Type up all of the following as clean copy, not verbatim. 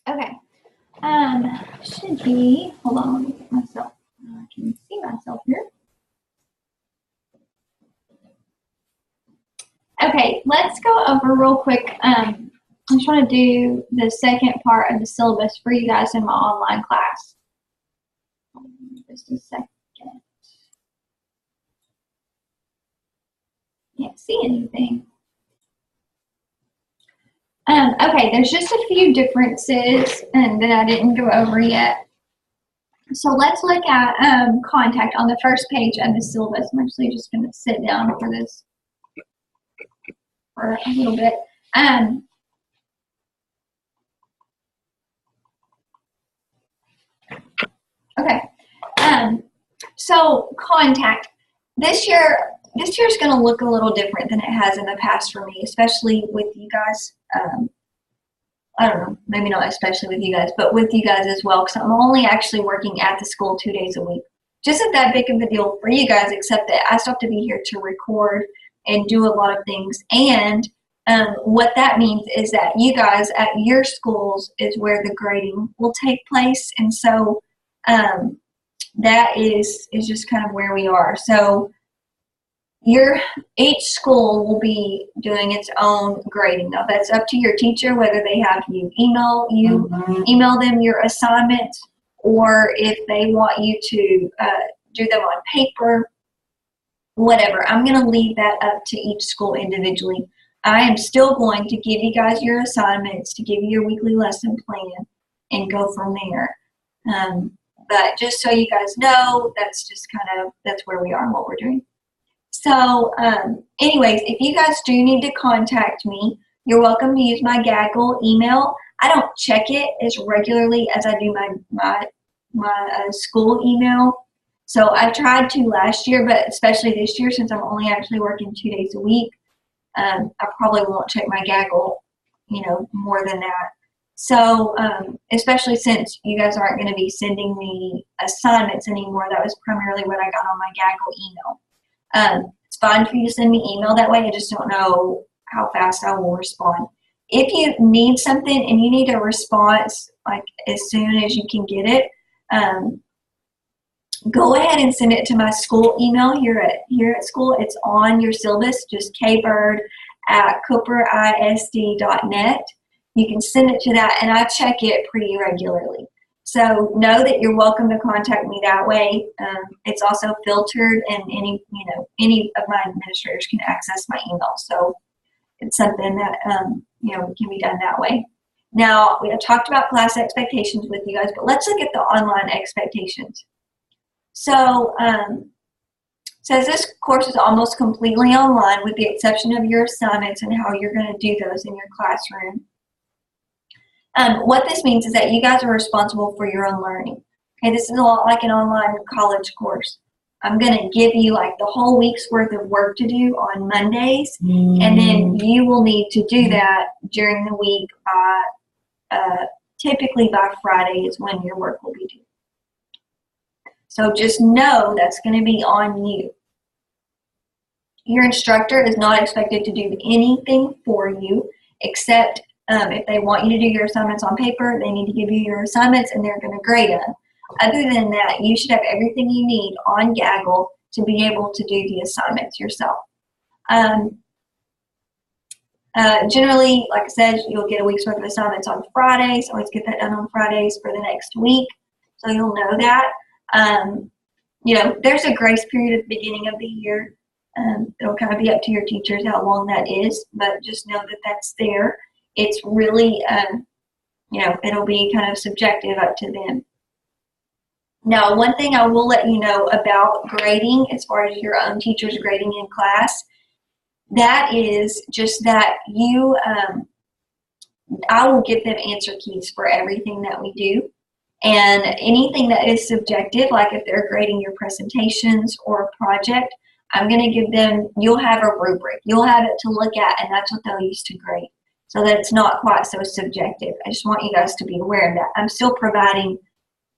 Okay. Should be, hold on, let me get myself, I can see myself here. Okay, let's go over real quick. I'm trying to do the second part of the syllabus for you guys in my online class. Just a second. Can't see anything. Okay, there's just a few differences and that I didn't go over yet. So let's look at contact on the first page of the syllabus. I'm actually just going to sit down for this for a little bit. Okay. So contact. This year's going to look a little different than it has in the past for me, especially with you guys. I don't know, maybe not especially with you guys, but with you guys as well, because I'm only actually working at the school 2 days a week. Just not that big of a deal for you guys, except that I still have to be here to record and do a lot of things. And what that means is that you guys at your schools is where the grading will take place. And so that is just kind of where we are. So each school will be doing its own grading. Now that's up to your teacher whether they have you email them your assignment, or if they want you to do them on paper, whatever. I'm going to leave that up to each school individually. I am still going to give you guys your assignments, to give you your weekly lesson plan, and go from there. But just so you guys know, that's just that's where we are and what we're doing. So anyways, if you guys do need to contact me, you're welcome to use my Gaggle email. I don't check it as regularly as I do my school email. So I tried to last year, but especially this year, since I'm only actually working 2 days a week, I probably won't check my Gaggle, more than that. So especially since you guys aren't going to be sending me assignments anymore, that was primarily what I got on my Gaggle email. It's fine for you to send me email that way. I just don't know how fast I will respond. If you need something and you need a response like as soon as you can get it, go ahead and send it to my school email here at school. It's on your syllabus, just kbird@cooperisd.net. You can send it to that, and I check it pretty regularly. So know that you're welcome to contact me that way. It's also filtered, and any of my administrators can access my email. So it's something that can be done that way. Now, we have talked about class expectations with you guys, but let's look at the online expectations. So says this course is almost completely online with the exception of your assignments and how you're going to do those in your classroom. What this means is that you guys are responsible for your own learning. Okay, this is a lot like an online college course. I'm going to give you like the whole week's worth of work to do on Mondays, and then you will need to do that during the week by, typically by Friday is when your work will be due. So just know that's going to be on you. Your instructor is not expected to do anything for you except if they want you to do your assignments on paper, they need to give you your assignments and they're going to grade them. Other than that, you should have everything you need on Gaggle to be able to do the assignments yourself. Generally, like I said, you'll get a week's worth of assignments on Fridays. Always get that done on Fridays for the next week, so you'll know that. There's a grace period at the beginning of the year. It'll kind of be up to your teachers how long that is, but just know that that's there. It's really, it'll be kind of subjective up to them. Now, one thing I will let you know about grading, as far as your own teacher's grading in class, that is just that I will give them answer keys for everything that we do. And anything that is subjective, like if they're grading your presentations or a project, I'm going to give them, you'll have a rubric. You'll have it to look at, and that's what they'll use to grade, so that it's not quite so subjective. I just want you guys to be aware of that.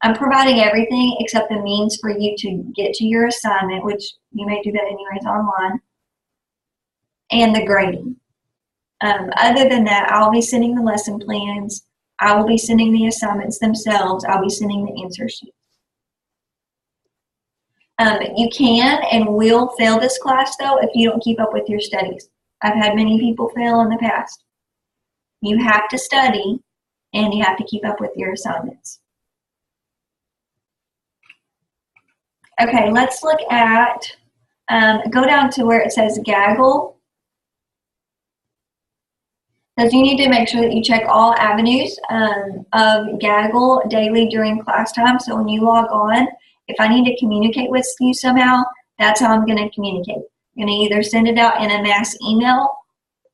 I'm providing everything except the means for you to get to your assignment, which you may do that anyways online, and the grading. Other than that, I'll be sending the lesson plans. I will be sending the assignments themselves. I'll be sending the answer sheets. You can and will fail this class, though, if you don't keep up with your studies. I've had many people fail in the past. You have to study, and you have to keep up with your assignments. Okay, let's look at, go down to where it says Gaggle. Because you need to make sure that you check all avenues of Gaggle daily during class time. So when you log on, if I need to communicate with you somehow, that's how I'm going to communicate. I'm going to either send it out in a mass email,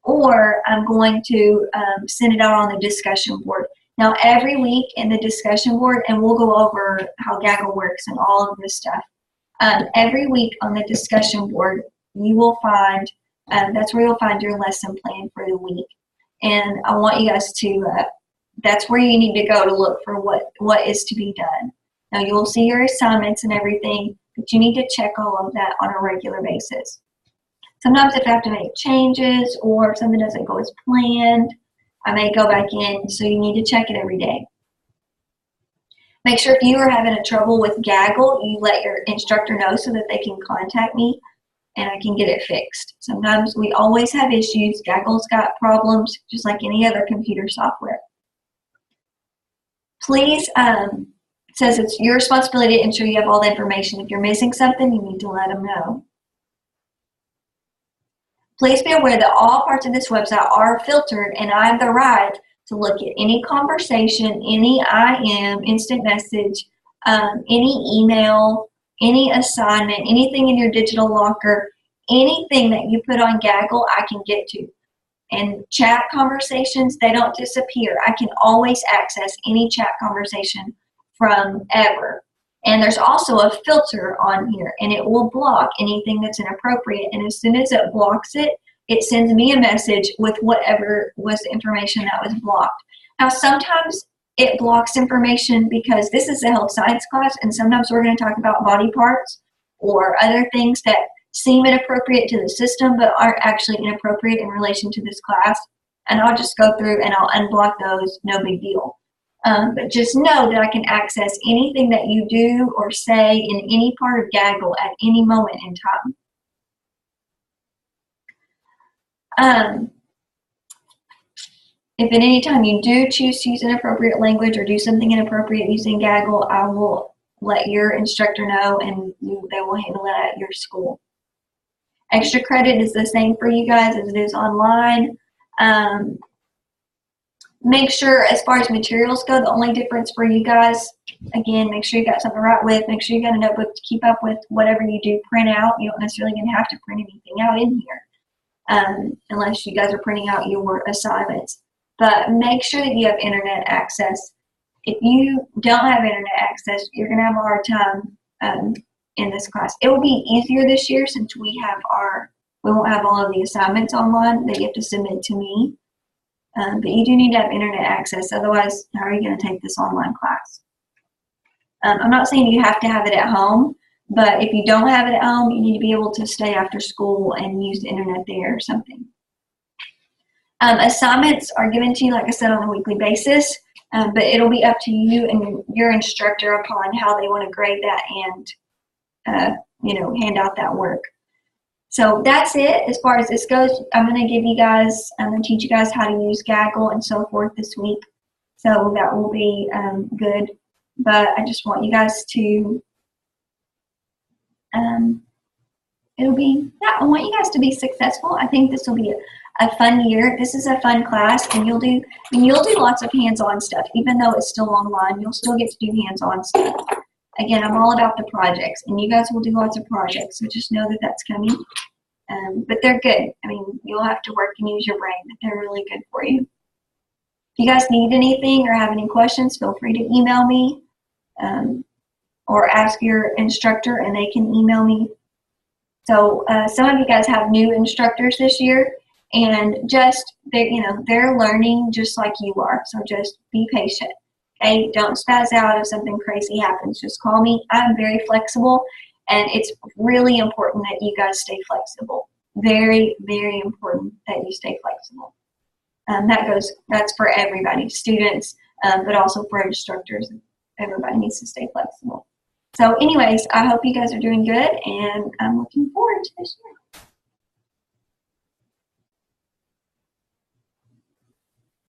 or I'm going to send it out on the discussion board. Now, every week in the discussion board, and we'll go over how Gaggle works and all of this stuff. Every week on the discussion board, you will find, that's where you'll find your lesson plan for the week. And I want you guys to, that's where you need to go to look for what is to be done. Now, you'll see your assignments and everything, but you need to check all of that on a regular basis. Sometimes if I have to make changes or if something doesn't go as planned, I may go back in, so you need to check it every day. Make sure if you are having a trouble with Gaggle, you let your instructor know so that they can contact me and I can get it fixed. Sometimes we always have issues. Gaggle's got problems, just like any other computer software. Please, it says it's your responsibility to ensure you have all the information. If you're missing something, you need to let them know. Please be aware that all parts of this website are filtered, and I have the right to look at any conversation, any IM, instant message, any email, any assignment, anything in your digital locker, anything that you put on Gaggle, I can get to. And chat conversations, they don't disappear. I can always access any chat conversation from ever. And there's also a filter on here, and it will block anything that's inappropriate. And as soon as it blocks it, it sends me a message with whatever was the information that was blocked. Now, sometimes it blocks information because this is a health science class, and sometimes we're going to talk about body parts or other things that seem inappropriate to the system but aren't actually inappropriate in relation to this class. And I'll just go through and I'll unblock those, no big deal. But just know that I can access anything that you do or say in any part of Gaggle at any moment in time. If at any time you do choose to use inappropriate language or do something inappropriate using Gaggle, I will let your instructor know, and they will handle it at your school. Extra credit is the same for you guys as it is online. Make sure, as far as materials go, the only difference for you guys, again, make sure you got something to write with. Make sure you got a notebook to keep up with whatever you do print out. You don't necessarily going to have to print anything out in here, unless you guys are printing out your assignments. But make sure that you have internet access. If you don't have internet access, you're going to have a hard time in this class. It will be easier this year since we won't have all of the assignments online that you have to submit to me. But you do need to have internet access. Otherwise, how are you going to take this online class? I'm not saying you have to have it at home, but if you don't have it at home, you need to be able to stay after school and use the internet there or something. Assignments are given to you, like I said, on a weekly basis, but it'll be up to you and your instructor upon how they want to grade that and hand out that work. So that's it as far as this goes. I'm going to teach you guys how to use Gaggle and so forth this week. So that will be good. But I just want you guys to, I want you guys to be successful. I think this will be a fun year. This is a fun class, and you'll do lots of hands-on stuff. Even though it's still online, you'll still get to do hands-on stuff. Again, I'm all about the projects, and you guys will do lots of projects, so just know that that's coming. But they're good. I mean, you'll have to work and use your brain, but they're really good for you. If you guys need anything or have any questions, feel free to email me or ask your instructor, and they can email me. So some of you guys have new instructors this year, and they're learning just like you are. So just be patient. Okay, don't spaz out if something crazy happens. Just call me. I'm very flexible, and it's really important that you guys stay flexible. Very, very important that you stay flexible. That's for everybody, students, but also for instructors. Everybody needs to stay flexible. So anyways, I hope you guys are doing good, and I'm looking forward to this